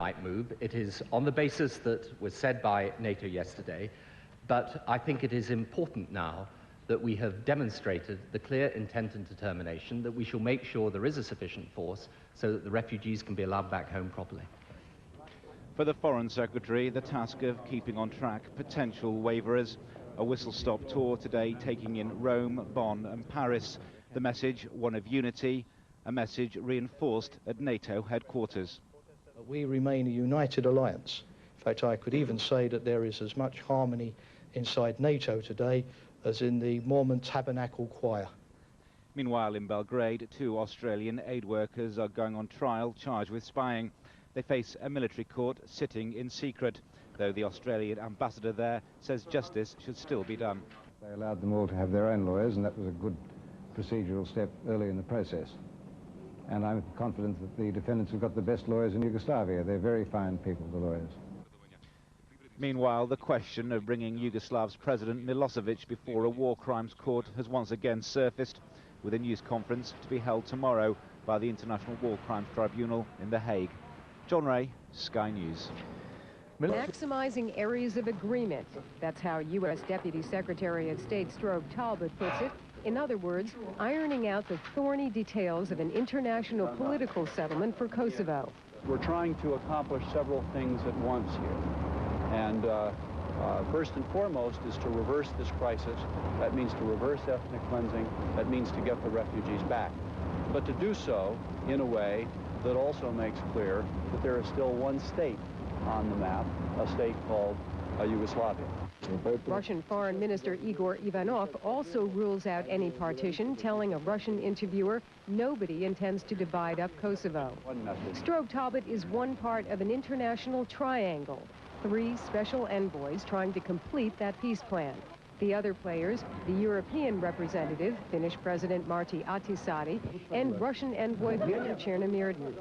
might move. It is on the basis that was said by NATO yesterday, but I think it is important now that we have demonstrated the clear intent and determination that we shall make sure there is a sufficient force so that the refugees can be allowed back home properly. For the Foreign Secretary, the task of keeping on track potential waverers. A whistle-stop tour today taking in Rome, Bonn and Paris. The message, one of unity, a message reinforced at NATO headquarters. We remain a united alliance. In fact, I could even say that there is as much harmony inside NATO today as in the Mormon Tabernacle Choir. Meanwhile, in Belgrade, 2 Australian aid workers are going on trial charged with spying. They face a military court sitting in secret, though the Australian ambassador there says justice should still be done. They allowed them all to have their own lawyers, and that was a good procedural step early in the process. And I'm confident that the defendants have got the best lawyers in Yugoslavia. They're very fine people, the lawyers. Meanwhile, the question of bringing Yugoslav's President Milosevic before a war crimes court has once again surfaced, with a news conference to be held tomorrow by the International War Crimes Tribunal in The Hague. John Ray, Sky News. Maximizing areas of agreement. That's how U.S. Deputy Secretary of State Strobe Talbot puts it. In other words, ironing out the thorny details of an international political settlement for Kosovo. We're trying to accomplish several things at once here. And first and foremost is to reverse this crisis. That means to reverse ethnic cleansing. That means to get the refugees back. But to do so in a way that also makes clear that there is still one state on the map, a state called Yugoslavia. Russian Foreign Minister Igor Ivanov also rules out any partition, telling a Russian interviewer nobody intends to divide up Kosovo. Strobe Talbot is one part of an international triangle. 3 special envoys trying to complete that peace plan. The other players, the European representative, Finnish President Martti Ahtisaari, and Russian envoy Viktor Chernomyrdin.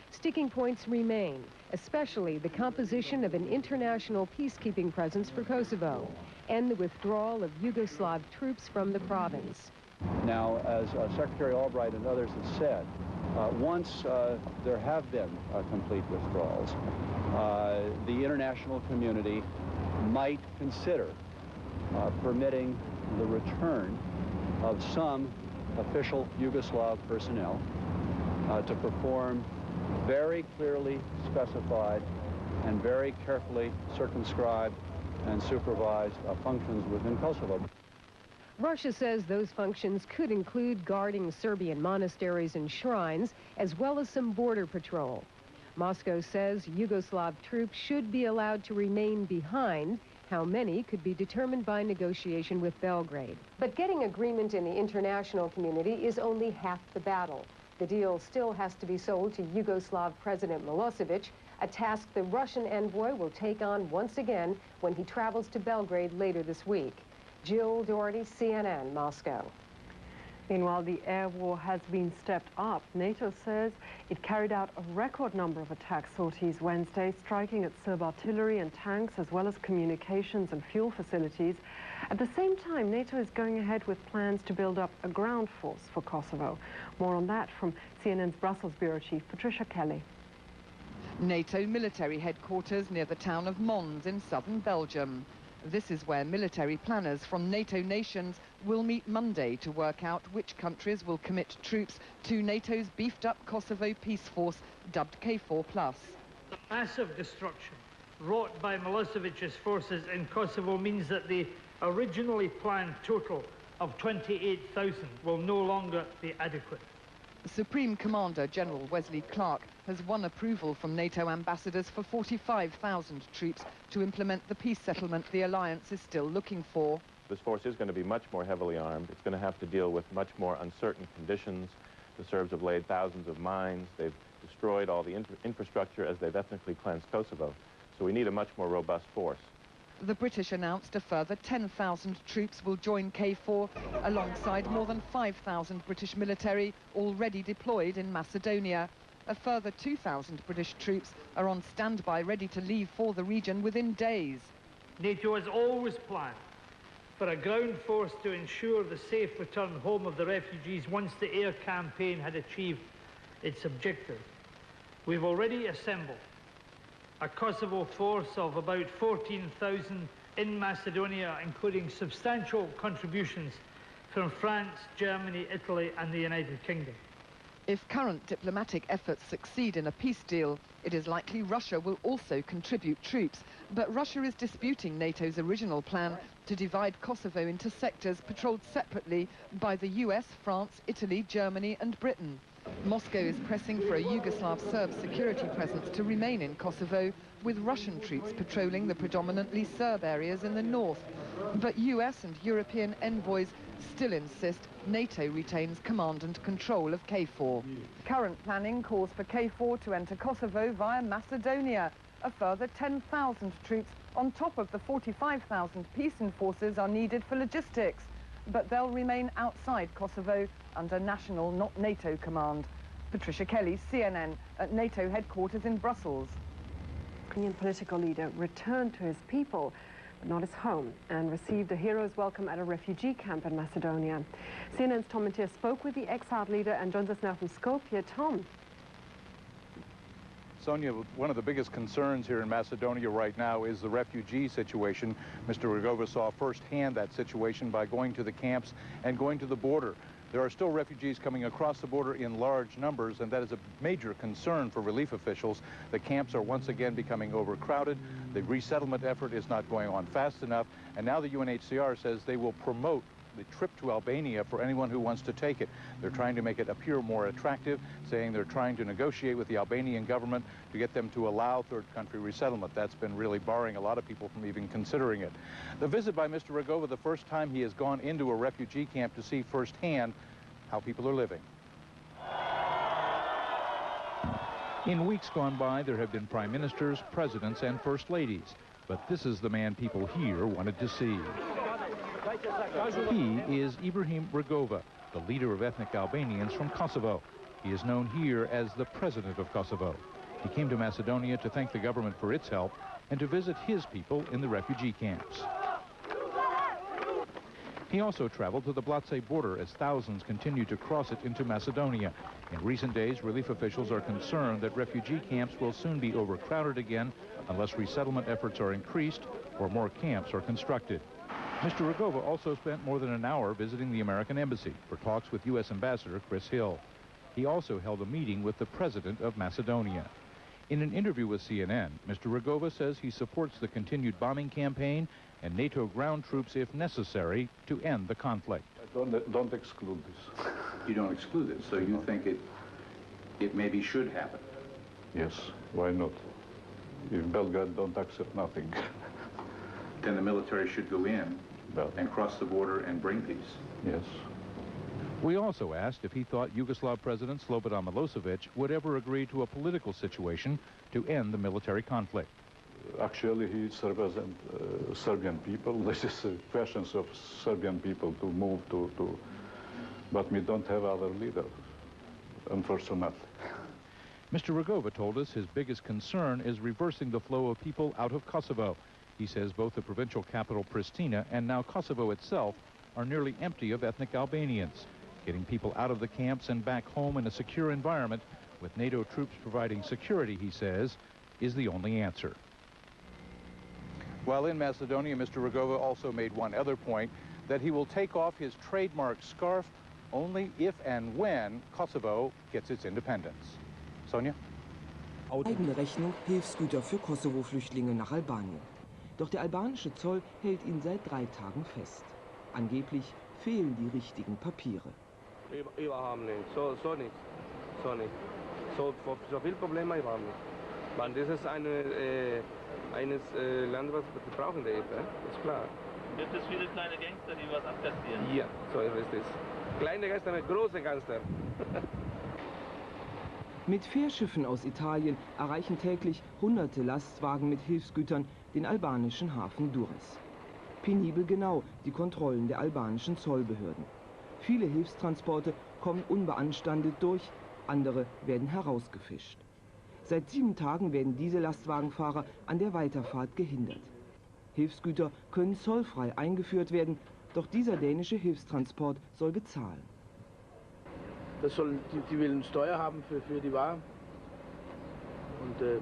Sticking points remain, especially the composition of an international peacekeeping presence for Kosovo and the withdrawal of Yugoslav troops from the province. Now, as Secretary Albright and others have said, once there have been complete withdrawals, the international community might consider permitting the return of some official Yugoslav personnel to perform very clearly specified and very carefully circumscribed and supervised functions within Kosovo. Russia says those functions could include guarding Serbian monasteries and shrines, as well as some border patrol. Moscow says Yugoslav troops should be allowed to remain behind. How many could be determined by negotiation with Belgrade. But getting agreement in the international community is only half the battle. The deal still has to be sold to Yugoslav President Milosevic, a task the Russian envoy will take on once again when he travels to Belgrade later this week. Jill Doherty, CNN, Moscow. Meanwhile, the air war has been stepped up. NATO says it carried out a record number of attack sorties Wednesday, striking at Serb artillery and tanks, as well as communications and fuel facilities. At the same time, NATO is going ahead with plans to build up a ground force for Kosovo. More on that from CNN's Brussels bureau chief, Patricia Kelly. NATO military headquarters near the town of Mons in southern Belgium. This is where military planners from NATO nations will meet Monday to work out which countries will commit troops to NATO's beefed-up Kosovo peace force, dubbed KFOR+. The massive destruction wrought by Milosevic's forces in Kosovo means that the originally planned total of 28,000 will no longer be adequate. Supreme Commander General Wesley Clark has won approval from NATO ambassadors for 45,000 troops to implement the peace settlement the alliance is still looking for. This force is going to be much more heavily armed. It's going to have to deal with much more uncertain conditions. The Serbs have laid thousands of mines. They've destroyed all the infrastructure as they've ethnically cleansed Kosovo. So we need a much more robust force. The British announced a further 10,000 troops will join KFOR, alongside more than 5,000 British military already deployed in Macedonia. A further 2,000 British troops are on standby, ready to leave for the region within days. NATO has always planned for a ground force to ensure the safe return home of the refugees once the air campaign had achieved its objective. We've already assembled a Kosovo force of about 14,000 in Macedonia, including substantial contributions from France, Germany, Italy and the United Kingdom. If current diplomatic efforts succeed in a peace deal, it is likely Russia will also contribute troops. But Russia is disputing NATO's original plan to divide Kosovo into sectors patrolled separately by the US, France, Italy, Germany and Britain. Moscow is pressing for a Yugoslav Serb security presence to remain in Kosovo, with Russian troops patrolling the predominantly Serb areas in the north. But US and European envoys still insist NATO retains command and control of KFOR. Current planning calls for KFOR to enter Kosovo via Macedonia. A further 10,000 troops on top of the 45,000 peace enforcers are needed for logistics. But they'll remain outside Kosovo under national, not NATO command. Patricia Kelly, CNN, at NATO headquarters in Brussels. Ukrainian political leader returned to his people, but not his home, and received a hero's welcome at a refugee camp in Macedonia. CNN's Tom Matier spoke with the exiled leader and joins us now from Skopje. Tom. Sonia, one of the biggest concerns here in Macedonia right now is the refugee situation. Mr. Rugova saw firsthand that situation by going to the camps and going to the border. There are still refugees coming across the border in large numbers, and that is a major concern for relief officials. The camps are once again becoming overcrowded. The resettlement effort is not going on fast enough, and now the UNHCR says they will promote the trip to Albania for anyone who wants to take it. They're trying to make it appear more attractive, saying they're trying to negotiate with the Albanian government to get them to allow third country resettlement. That's been really barring a lot of people from even considering it. The visit by Mr. Rugova, the first time he has gone into a refugee camp to see firsthand how people are living. In weeks gone by, there have been prime ministers, presidents, and first ladies. But this is the man people here wanted to see. He is Ibrahim Rugova, the leader of ethnic Albanians from Kosovo. He is known here as the president of Kosovo. He came to Macedonia to thank the government for its help and to visit his people in the refugee camps. He also traveled to the Blace border as thousands continue to cross it into Macedonia. In recent days, relief officials are concerned that refugee camps will soon be overcrowded again unless resettlement efforts are increased or more camps are constructed. Mr. Rugova also spent more than an hour visiting the American embassy for talks with U.S. Ambassador Chris Hill. He also held a meeting with the president of Macedonia. In an interview with CNN, Mr. Rugova says he supports the continued bombing campaign and NATO ground troops if necessary to end the conflict. Don't exclude this. You don't exclude it, so you think it maybe should happen? Yes, why not? If Belgrade don't accept nothing. Then the military should go in and cross the border and bring peace. Yes. We also asked if he thought Yugoslav President Slobodan Milosevic would ever agree to a political situation to end the military conflict. Actually, he represents Serbian people. This is questions of Serbian people to move to, but we don't have other leaders, unfortunately. Mr. Rugova told us his biggest concern is reversing the flow of people out of Kosovo. He says both the provincial capital Pristina and now Kosovo itself are nearly empty of ethnic Albanians. Getting people out of the camps and back home in a secure environment with NATO troops providing security, he says, is the only answer. While in Macedonia, Mr. Rugova also made one other point, that he will take off his trademark scarf only if and when Kosovo gets its independence. Sonia? Eigene Rechnung Hilfsgüter für Kosovo-Flüchtlinge nach Albanien. Doch der albanische Zoll hält ihn seit 3 Tagen fest. Angeblich fehlen die richtigen Papiere. So viel Probleme haben wir. Man, das ist eines Land, was wir brauchen, der Ebene, ist klar. Gibt es viele kleine Gangster, die was abkassieren? Ja, so ist es. Kleine Gangster mit großen Gangster. Mit Fährschiffen aus Italien erreichen täglich hunderte Lastwagen mit Hilfsgütern den albanischen Hafen Durrës. Penibel genau die Kontrollen der albanischen Zollbehörden. Viele Hilfstransporte kommen unbeanstandet durch, andere werden herausgefischt. Seit 7 Tagen werden diese Lastwagenfahrer an der Weiterfahrt gehindert. Hilfsgüter können zollfrei eingeführt werden, doch dieser dänische Hilfstransport soll bezahlen. Die will eine Steuer haben für die Waren. Und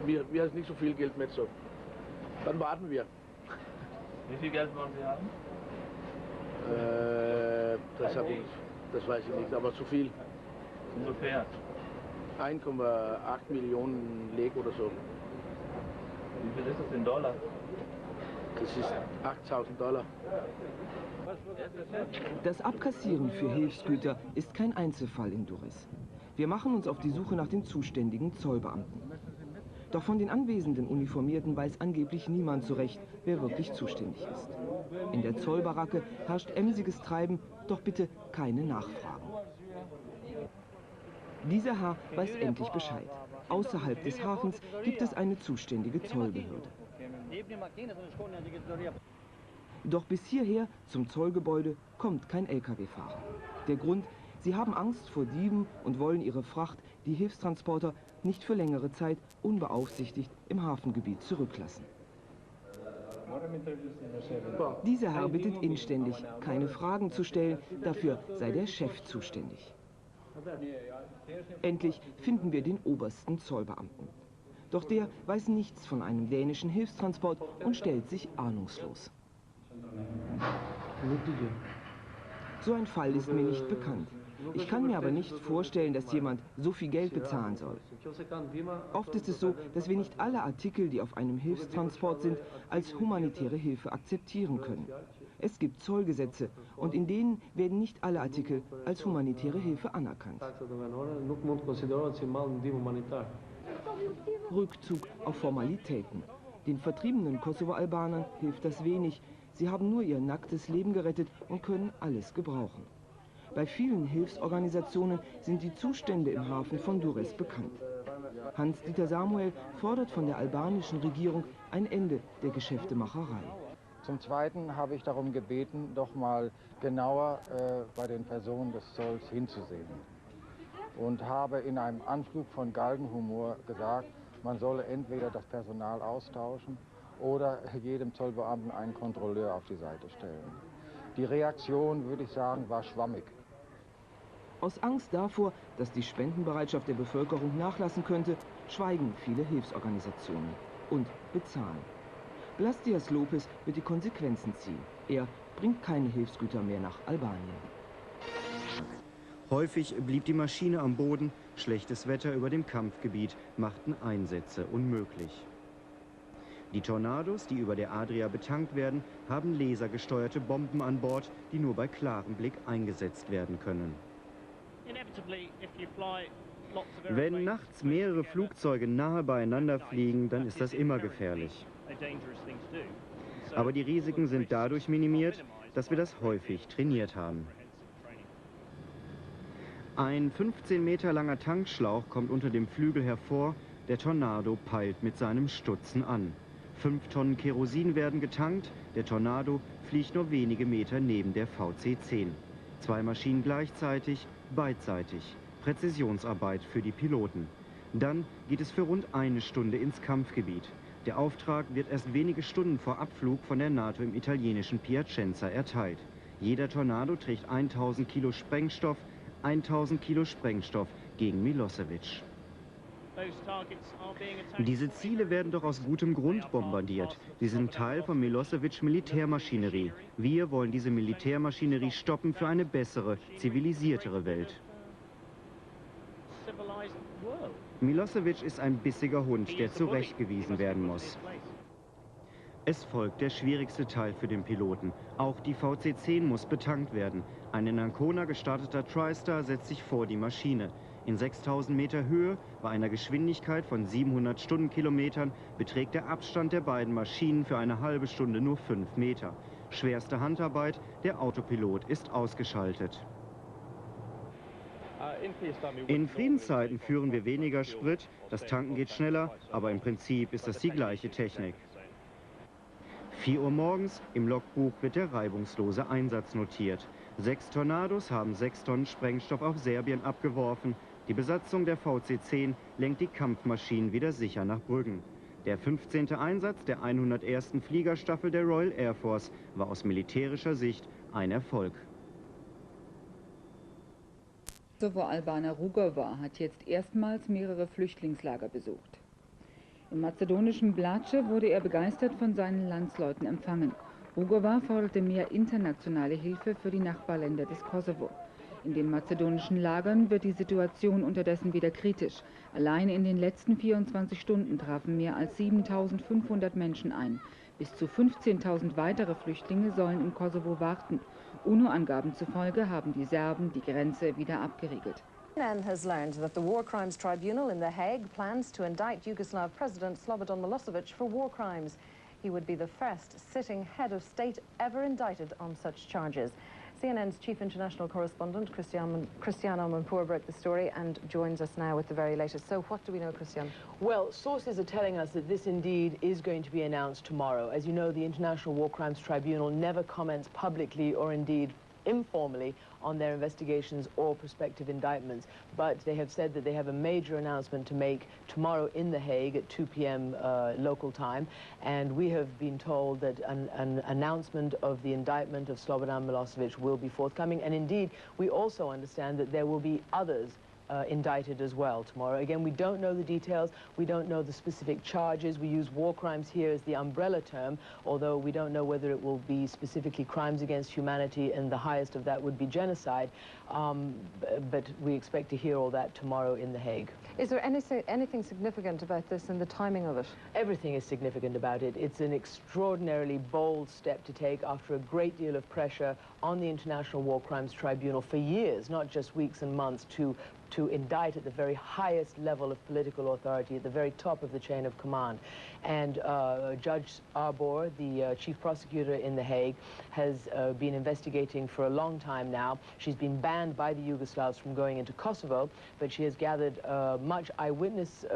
wir haben nicht so viel Geld mehr, so. Dann warten wir. Wie viel Geld wollen Sie haben? Das weiß ich nicht, aber zu viel. Ungefähr? 1,8 Millionen Leg oder so. Wie viel ist das in Dollar? Das ist 8.000 Dollar. Das Abkassieren für Hilfsgüter ist kein Einzelfall in Durres. Wir machen uns auf die Suche nach den zuständigen Zollbeamten. Doch von den anwesenden Uniformierten weiß angeblich niemand so recht, wer wirklich zuständig ist. In der Zollbaracke herrscht emsiges Treiben, doch bitte keine Nachfragen. Dieser Herr weiß endlich Bescheid. Außerhalb des Hafens gibt es eine zuständige Zollbehörde. Doch bis hierher, zum Zollgebäude, kommt kein Lkw-Fahrer. Der Grund: Sie haben Angst vor Dieben und wollen ihre Fracht, die Hilfstransporter, nicht für längere Zeit unbeaufsichtigt im Hafengebiet zurücklassen. Dieser Herr bittet inständig, keine Fragen zu stellen, dafür sei der Chef zuständig. Endlich finden wir den obersten Zollbeamten. Doch der weiß nichts von einem dänischen Hilfstransport und stellt sich ahnungslos. So ein Fall ist mir nicht bekannt. Ich kann mir aber nicht vorstellen, dass jemand so viel Geld bezahlen soll. Oft ist es so, dass wir nicht alle Artikel, die auf einem Hilfstransport sind, als humanitäre Hilfe akzeptieren können. Es gibt Zollgesetze und in denen werden nicht alle Artikel als humanitäre Hilfe anerkannt. Rückzug auf Formalitäten. Den vertriebenen Kosovo-Albanern hilft das wenig. Sie haben nur ihr nacktes Leben gerettet und können alles gebrauchen. Bei vielen Hilfsorganisationen sind die Zustände im Hafen von Durres bekannt. Hans-Dieter Samuel fordert von der albanischen Regierung ein Ende der Geschäftemacherei. Zum Zweiten habe ich darum gebeten, doch mal genauer bei den Personen des Zolls hinzusehen. Und habe in einem Anflug von Galgenhumor gesagt, man solle entweder das Personal austauschen oder jedem Zollbeamten einen Kontrolleur auf die Seite stellen. Die Reaktion, würde ich sagen, war schwammig. Aus Angst davor, dass die Spendenbereitschaft der Bevölkerung nachlassen könnte, schweigen viele Hilfsorganisationen und bezahlen. Blas Diaz Lopez wird die Konsequenzen ziehen. Er bringt keine Hilfsgüter mehr nach Albanien. Häufig blieb die Maschine am Boden, schlechtes Wetter über dem Kampfgebiet machten Einsätze unmöglich. Die Tornados, die über der Adria betankt werden, haben lasergesteuerte Bomben an Bord, die nur bei klarem Blick eingesetzt werden können. Wenn nachts mehrere Flugzeuge nahe beieinander fliegen, dann ist das immer gefährlich. Aber die Risiken sind dadurch minimiert, dass wir das häufig trainiert haben. Ein 15 Meter langer Tankschlauch kommt unter dem Flügel hervor, der Tornado peilt mit seinem Stutzen an. 5 Tonnen Kerosin werden getankt, der Tornado fliegt nur wenige Meter neben der VC-10. 2 Maschinen gleichzeitig, beidseitig. Präzisionsarbeit für die Piloten. Dann geht es für rund eine Stunde ins Kampfgebiet. Der Auftrag wird erst wenige Stunden vor Abflug von der NATO im italienischen Piacenza erteilt. Jeder Tornado trägt 1000 Kilo Sprengstoff, 1000 Kilo Sprengstoff gegen Milosevic. Diese Ziele werden doch aus gutem Grund bombardiert. Sie sind Teil von Milosevic Militärmaschinerie. Wir wollen diese Militärmaschinerie stoppen für eine bessere, zivilisiertere Welt. Milosevic ist ein bissiger Hund, der zurechtgewiesen werden muss. Es folgt der schwierigste Teil für den Piloten. Auch die VC-10 muss betankt werden. Ein in Ancona gestarteter TriStar setzt sich vor die Maschine. In 6000 Meter Höhe, bei einer Geschwindigkeit von 700 Stundenkilometern, beträgt der Abstand der beiden Maschinen für eine halbe Stunde nur 5 Meter. Schwerste Handarbeit, der Autopilot ist ausgeschaltet. In Friedenszeiten führen wir weniger Sprit, das Tanken geht schneller, aber im Prinzip ist das die gleiche Technik. 4 Uhr morgens, im Logbuch wird der reibungslose Einsatz notiert. 6 Tornados haben 6 Tonnen Sprengstoff auf Serbien abgeworfen. Die Besatzung der VC-10 lenkt die Kampfmaschinen wieder sicher nach Brüggen. Der 15. Einsatz der 101. Fliegerstaffel der Royal Air Force war aus militärischer Sicht ein Erfolg. Kosovo-Albaner Rugova hat jetzt erstmals mehrere Flüchtlingslager besucht. Im mazedonischen Blace wurde er begeistert von seinen Landsleuten empfangen. Rugova forderte mehr internationale Hilfe für die Nachbarländer des Kosovo. In den mazedonischen Lagern wird die Situation unterdessen wieder kritisch. Allein in den letzten 24 Stunden trafen mehr als 7.500 Menschen ein. Bis zu 15.000 weitere Flüchtlinge sollen im Kosovo warten. UNO-Angaben zufolge haben die Serben die Grenze wieder abgeriegelt. CNN has learned that the War Crimes Tribunal in The Hague plans to indict Yugoslav President Slobodan Milosevic for war crimes. He would be the first sitting head of state ever indicted on such charges. CNN's chief international correspondent, Cristiano Manpour, broke the story and joins us now with the very latest. So what do we know, Cristiano? Well, sources are telling us that this indeed is going to be announced tomorrow. As you know, the International War Crimes Tribunal never comments publicly or indeed informally on their investigations or prospective indictments, but they have said that they have a major announcement to make tomorrow in The Hague at 2 p.m. Local time, and we have been told that an announcement of the indictment of Slobodan Milosevic will be forthcoming, and indeed we also understand that there will be others indicted as well tomorrow. Again, we don't know the details, we don't know the specific charges. We use war crimes here as the umbrella term, although we don't know whether it will be specifically crimes against humanity, and the highest of that would be genocide. But we expect to hear all that tomorrow in The Hague. Is there anything significant about this and the timing of it? Everything is significant about it. It's an extraordinarily bold step to take after a great deal of pressure on the International War Crimes Tribunal for years, not just weeks and months, to indict at the very highest level of political authority, at the very top of the chain of command. And Judge Arbor, the chief prosecutor in The Hague, has been investigating for a long time now. She's been banned by the Yugoslavs from going into Kosovo, but she has gathered much eyewitness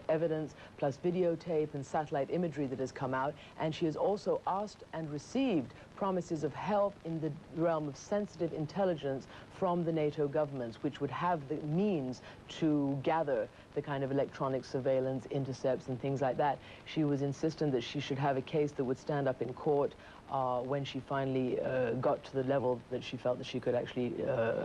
evidence, plus videotape and satellite imagery that has come out, and she has also asked and received promises of help in the realm of sensitive intelligence from the NATO governments, which would have the means to gather the kind of electronic surveillance, intercepts and things like that. She was insistent that she should have a case that would stand up in court when she finally got to the level that she felt that she could actually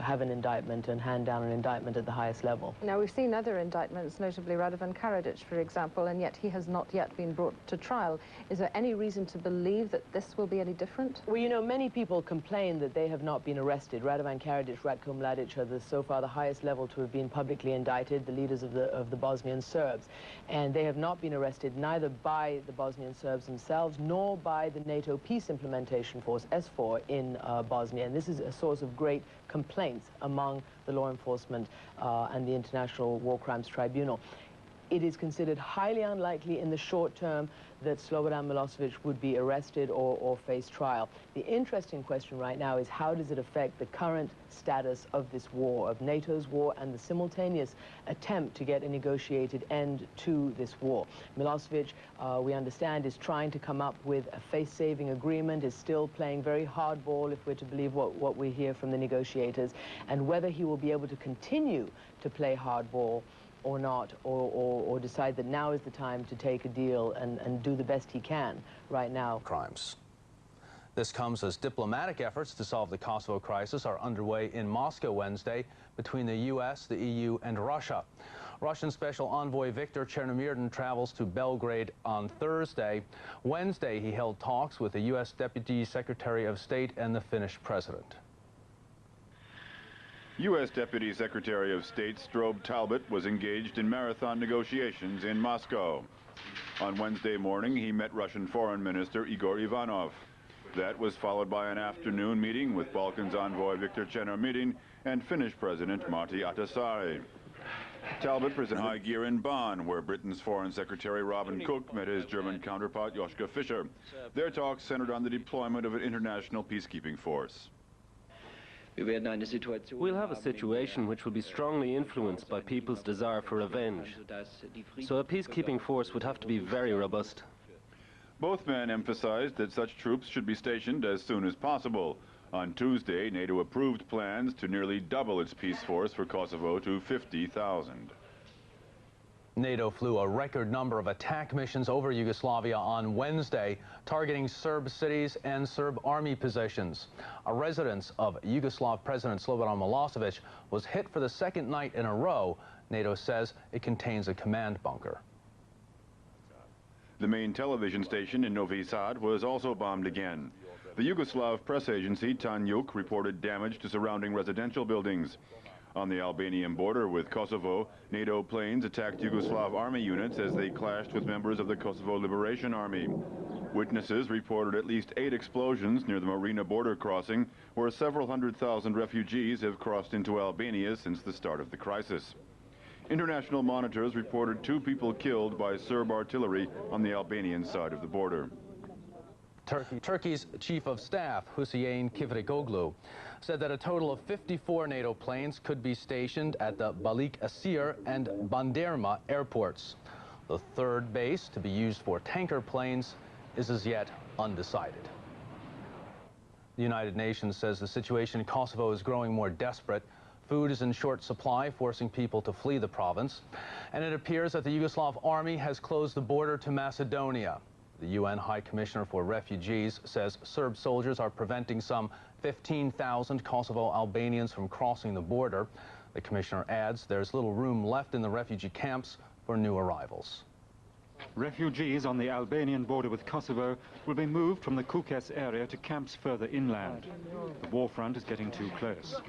have an indictment and hand down an indictment at the highest level. Now, we've seen other indictments, notably Radovan Karadzic, for example, and yet he has not yet been brought to trial. Is there any reason to believe that this will be any different? Well, you know, many people complain that they have not been arrested. Radovan Karadzic, Ratko Mladic are so far the highest level to have been publicly indicted, the leaders of the Bosnian Serbs. And they have not been arrested neither by the Bosnian Serbs themselves nor by the NATO Peace Implementation Force, SFOR, in Bosnia. And this is a source of great complaints among the law enforcement and the International War Crimes Tribunal. It is considered highly unlikely in the short term that Slobodan Milosevic would be arrested or face trial. The interesting question right now is how does it affect the current status of this war, of NATO's war, and the simultaneous attempt to get a negotiated end to this war. Milosevic, we understand, is trying to come up with a face-saving agreement, is still playing very hardball, if we're to believe what we hear from the negotiators, and whether he will be able to continue to play hardball or not, or decide that now is the time to take a deal and do the best he can right now. Crimes. This comes as diplomatic efforts to solve the Kosovo crisis are underway in Moscow Wednesday between the U.S., the EU, and Russia. Russian Special Envoy Viktor Chernomyrdin travels to Belgrade on Thursday. Wednesday, he held talks with the U.S. Deputy Secretary of State and the Finnish president. U.S. Deputy Secretary of State Strobe Talbot was engaged in marathon negotiations in Moscow. On Wednesday morning, he met Russian Foreign Minister Igor Ivanov. That was followed by an afternoon meeting with Balkans envoy Viktor Chernomyrdin and Finnish President Martti Ahtisaari. Talbot presented high gear in Bonn, where Britain's Foreign Secretary Robin Cook met his German counterpart Joschka Fischer. Their talks centered on the deployment of an international peacekeeping force. We'll have a situation which will be strongly influenced by people's desire for revenge. So a peacekeeping force would have to be very robust. Both men emphasized that such troops should be stationed as soon as possible. On Tuesday, NATO approved plans to nearly double its peace force for Kosovo to 50,000. NATO flew a record number of attack missions over Yugoslavia on Wednesday, targeting Serb cities and Serb army positions. A residence of Yugoslav President Slobodan Milosevic was hit for the second night in a row. NATO says it contains a command bunker. The main television station in Novi Sad was also bombed again. The Yugoslav press agency Tanjug reported damage to surrounding residential buildings. On the Albanian border with Kosovo, NATO planes attacked Yugoslav army units as they clashed with members of the Kosovo Liberation Army. Witnesses reported at least 8 explosions near the Marina border crossing, where several 100,000 refugees have crossed into Albania since the start of the crisis. International monitors reported 2 people killed by Serb artillery on the Albanian side of the border. Turkey's Chief of Staff, Hüseyin Kivrikoglu, said that a total of 54 NATO planes could be stationed at the Balıkesir and Bandırma airports. The third base, to be used for tanker planes, is as yet undecided. The United Nations says the situation in Kosovo is growing more desperate. Food is in short supply, forcing people to flee the province. And it appears that the Yugoslav army has closed the border to Macedonia. The UN High Commissioner for Refugees says Serb soldiers are preventing some 15,000 Kosovo Albanians from crossing the border. The commissioner adds there's little room left in the refugee camps for new arrivals. Refugees on the Albanian border with Kosovo will be moved from the Kukes area to camps further inland. The war front is getting too close.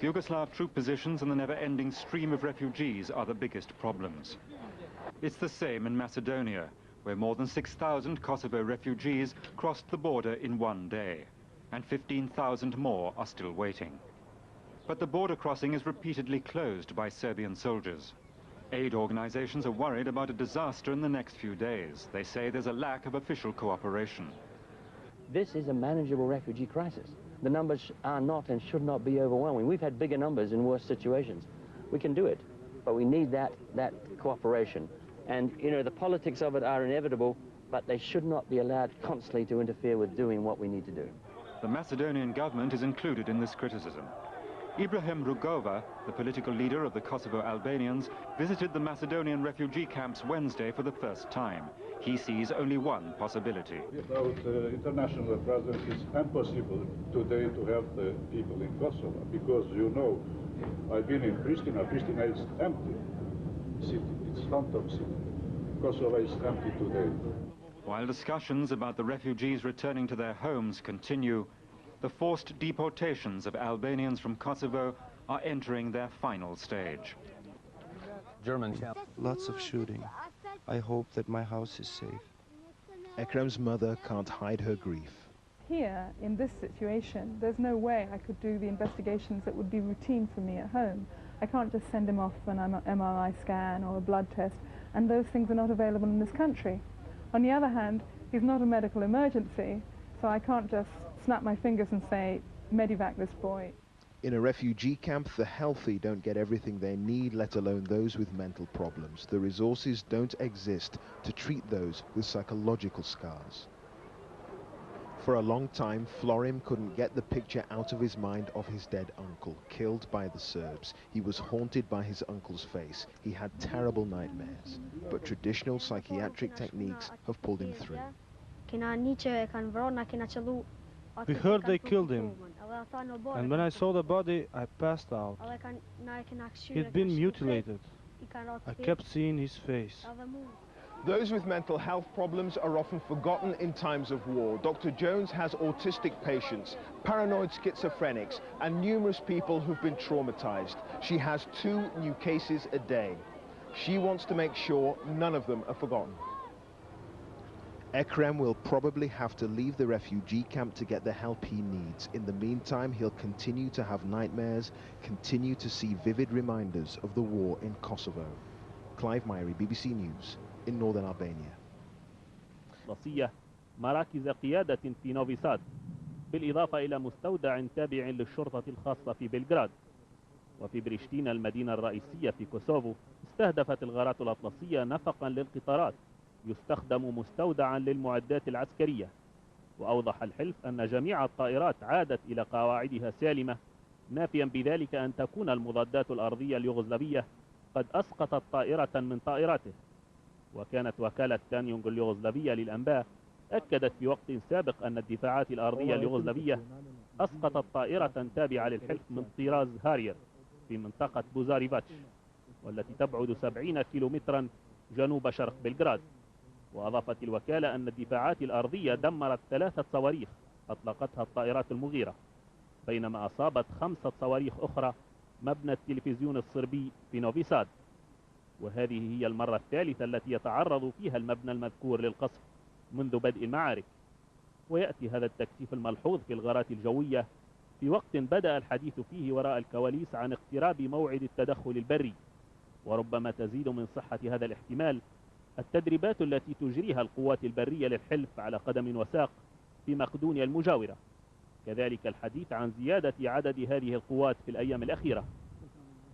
Yugoslav troop positions and the never-ending stream of refugees are the biggest problems. It's the same in Macedonia, where more than 6,000 Kosovo refugees crossed the border in one day, and 15,000 more are still waiting. But the border crossing is repeatedly closed by Serbian soldiers. Aid organizations are worried about a disaster in the next few days. They say there's a lack of official cooperation. This is a manageable refugee crisis. The numbers are not and should not be overwhelming. We've had bigger numbers in worse situations. We can do it, but we need that cooperation. And, you know, the politics of it are inevitable, but they should not be allowed constantly to interfere with doing what we need to do. The Macedonian government is included in this criticism. Ibrahim Rugova, the political leader of the Kosovo Albanians, visited the Macedonian refugee camps Wednesday for the first time. He sees only one possibility. Without international presence, it's impossible today to help the people in Kosovo, because, you know, I've been in Pristina. Pristina is empty city. It's phantom city. Kosovo is empty today. While discussions about the refugees returning to their homes continue, the forced deportations of Albanians from Kosovo are entering their final stage. German camp. Lots of shooting. I hope that my house is safe. Ekrem's mother can't hide her grief. Here, in this situation, there's no way I could do the investigations that would be routine for me at home. I can't just send him off for an MRI scan or a blood test, and those things are not available in this country. On the other hand, he's not a medical emergency, so I can't just snap my fingers and say, medivac this boy. In a refugee camp, the healthy don't get everything they need, let alone those with mental problems. The resources don't exist to treat those with psychological scars. For a long time, Florim couldn't get the picture out of his mind of his dead uncle, killed by the Serbs. He was haunted by his uncle's face. He had terrible nightmares. But traditional psychiatric techniques have pulled him through. We heard they killed him, and when I saw the body, I passed out. He'd been mutilated. I kept seeing his face. Those with mental health problems are often forgotten in times of war. Dr. Jones has autistic patients, paranoid schizophrenics, and numerous people who've been traumatized. She has 2 new cases a day. She wants to make sure none of them are forgotten. Ekrem will probably have to leave the refugee camp to get the help he needs. In the meantime, he'll continue to have nightmares, continue to see vivid reminders of the war in Kosovo. Clive Myrie, BBC News, in northern Albania. مراكز قيادة في نوفي ساد بالإضافة إلى مستودع تابع للشرطة الخاصة في بلغراد. وفي بريشتينا المدينة الرئيسية في كوسوفو استهدفت الغارات الأطلسية نفقا للقطارات يستخدم مستودعا للمعدات العسكرية. وأوضح الحلف أن جميع الطائرات عادت إلى قواعدها سالمة، نافيا بذلك أن تكون المضادات الأرضية اليوغوسلافية قد أسقطت طائرة من طائراته. وكانت وكالة تانيونغ اليوغوسلافية للأنباء أكدت في وقت سابق أن الدفاعات الأرضية اليوغوسلافية أسقطت طائرة تابعة للحلف من طراز هارير في منطقة بوزاريفاتش، والتي تبعد 70 كيلومترا جنوب شرق بلغراد. وأضافت الوكالة أن الدفاعات الأرضية دمرت 3 صواريخ أطلقتها الطائرات المغيرة، بينما أصابت 5 صواريخ أخرى مبنى التلفزيون الصربي في نوفي ساد. وهذه هي المرة الثالثة التي يتعرض فيها المبنى المذكور للقصف منذ بدء المعارك. ويأتي هذا التكثيف الملحوظ في الغارات الجوية في وقت بدأ الحديث فيه وراء الكواليس عن اقتراب موعد التدخل البري. وربما تزيد من صحة هذا الاحتمال التدريبات التي تجريها القوات البرية للحلف على قدم وساق في مقدونيا المجاورة. كذلك الحديث عن زيادة عدد هذه القوات في الأيام الأخيرة.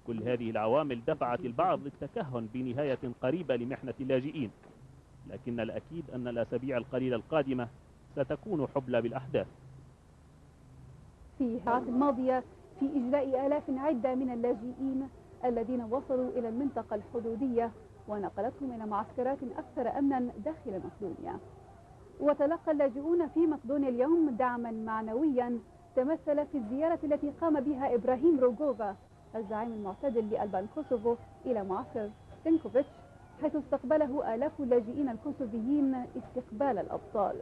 كل هذه العوامل دفعت البعض للتكهن بنهاية قريبة لمحنة اللاجئين، لكن الأكيد أن الأسابيع القليلة القادمة ستكون حبلى بالأحداث. في الساعات الماضية في إجلاء آلاف عدة من اللاجئين الذين وصلوا إلى المنطقة الحدودية ونقلتهم إلى معسكرات أكثر أمنا داخل مقدونيا. وتلقى اللاجئون في مقدونيا اليوم دعما معنويا تمثل في الزيارة التي قام بها إبراهيم روغوفا الزعيم المعتدل لألبان كوسوفو إلى معسكر سينكوفيتش، حيث استقبله آلاف اللاجئين الكوسوفيين استقبال الأبطال.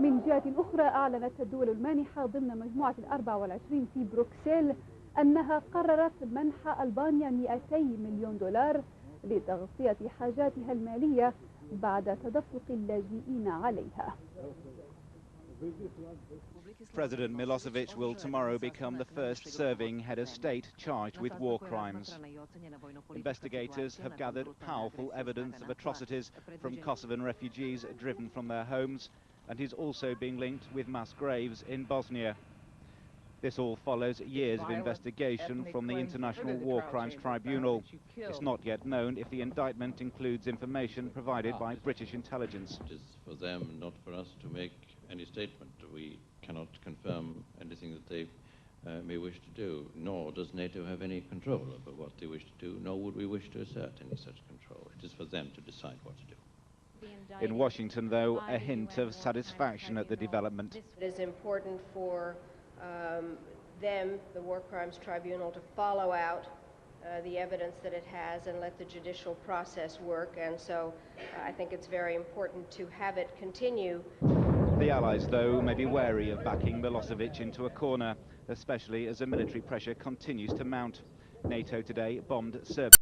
من جهة أخرى أعلنت الدول المانحة ضمن مجموعة 24 في بروكسل أنها قررت منح ألبانيا 200 مليون دولار لتغطية حاجاتها المالية بعد تدفق اللاجئين عليها. President Milosevic will tomorrow become the first serving head of state charged with war crimes. Investigators have gathered powerful evidence of atrocities from Kosovan refugees driven from their homes, and he's also being linked with mass graves in Bosnia. This all follows years of investigation from the International War Crimes Tribunal. It's not yet known if the indictment includes information provided by British intelligence. It is for them, not for us, to make any statement. We cannot confirm anything that they may wish to do, nor does NATO have any control over what they wish to do, nor would we wish to assert any such control. It is for them to decide what to do. In Washington, though, a hint of satisfaction at the development. It is important for them, the War Crimes Tribunal, to follow out the evidence that it has and let the judicial process work, and so I think it's very important to have it continue. The Allies, though, may be wary of backing Milosevic into a corner, especially as the military pressure continues to mount. NATO today bombed Serbia.